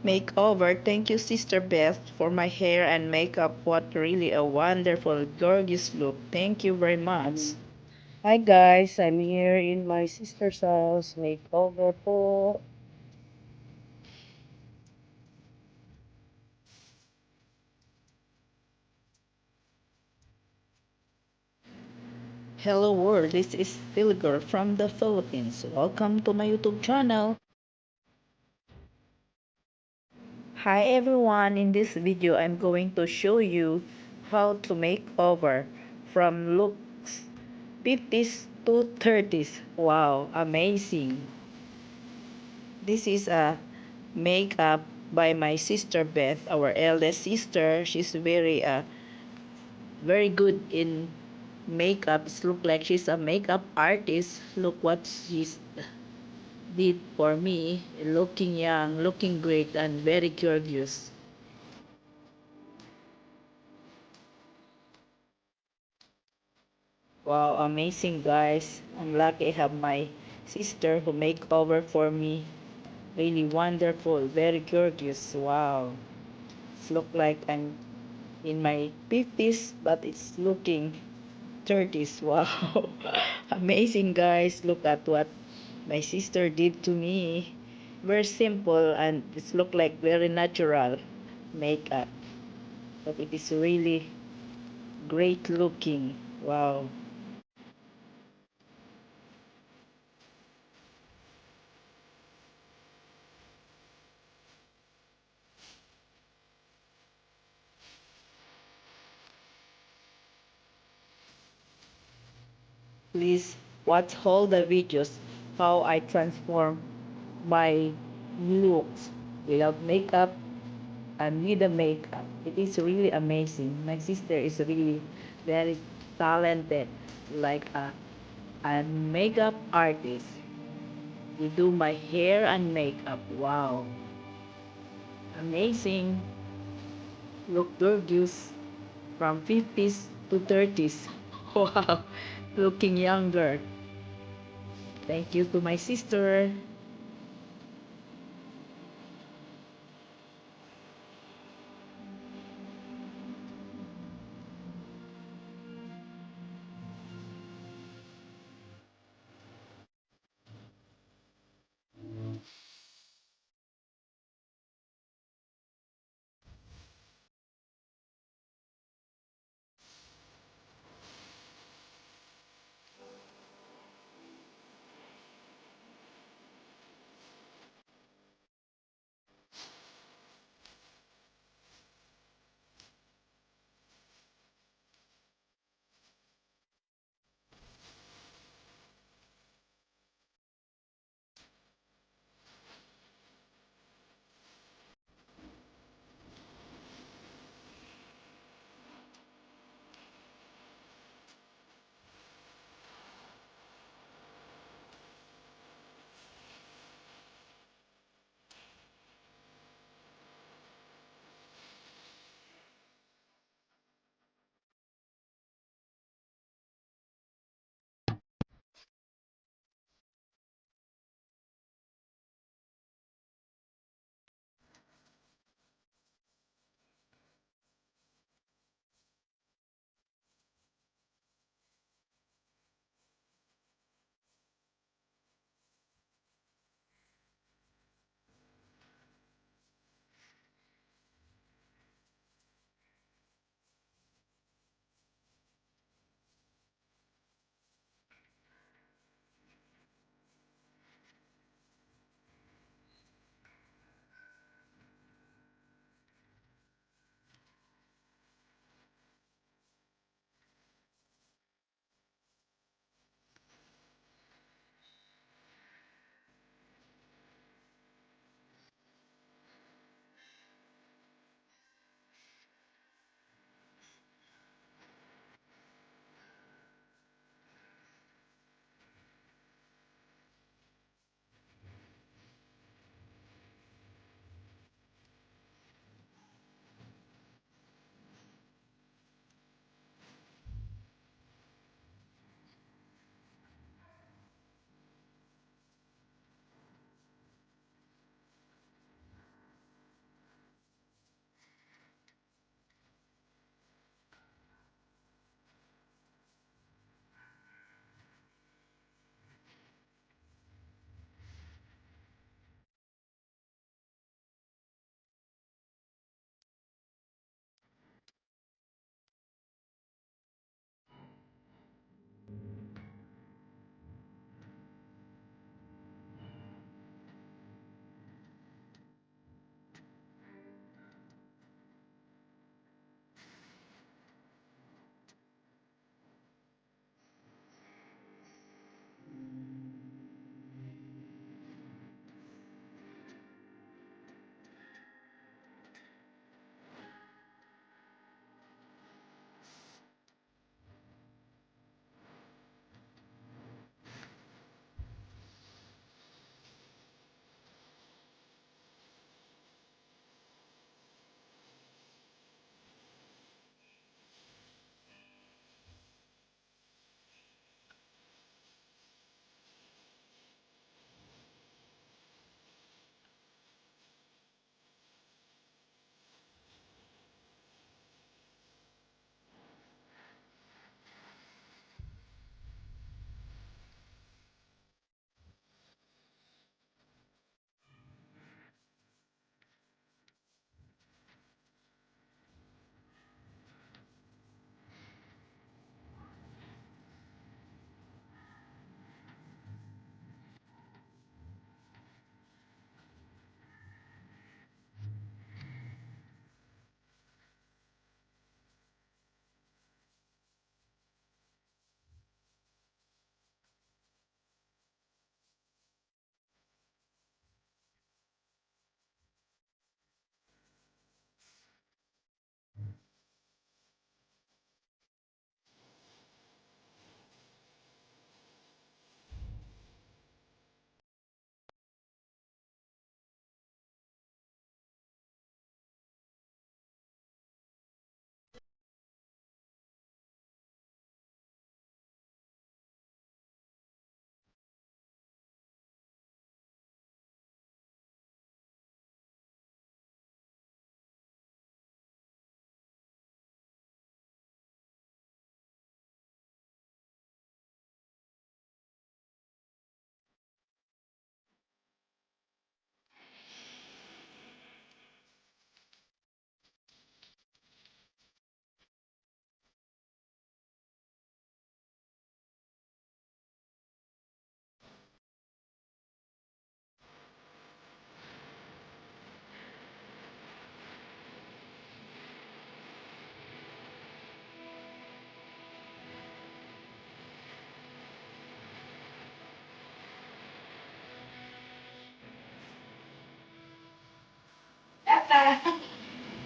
makeover. Thank you, Sister Beth, for my hair and makeup. What really a wonderful, gorgeous look. Thank you very much. Hi guys, I'm here in my sister's house. Makeover po. Hello world, this is Philgor from the Philippines. Welcome to my YouTube channel. Hi everyone, in this video I'm going to show you how to make over from looks 50s to 30s. Wow, amazing. This is a makeup by my sister Beth, our eldest sister. She's very good in makeup. It look like she's a makeup artist. Look what she's did for me. Looking young, looking great, and very gorgeous. Wow, amazing guys. I'm lucky I have my sister who make over for me. Really wonderful, very gorgeous. Wow. It's look like I'm in my 50s, but it's looking 30s. Wow. Amazing guys. Look at what my sister did to me. Very simple and it look like very natural makeup. But it is really great looking. Wow. Please watch all the videos how I transform my looks without makeup and with the makeup. It is really amazing. My sister is really very talented, like a makeup artist. You do my hair and makeup. Wow, amazing. Look gorgeous from 50s to 30s. Wow, looking younger. Thank you to my sister.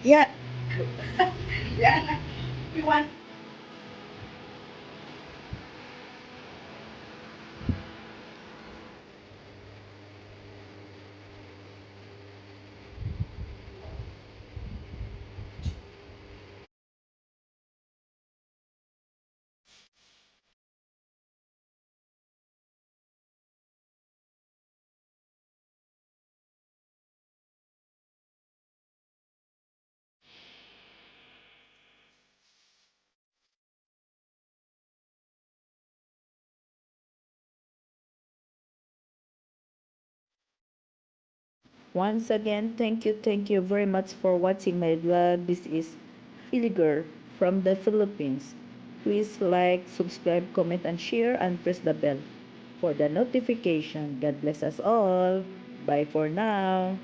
Yeah. Yeah. We want. Once again, thank you very much for watching my vlog. This is Filiger from the Philippines. Please like, subscribe, comment, and share, and press the bell for the notification. God bless us all. Bye for now.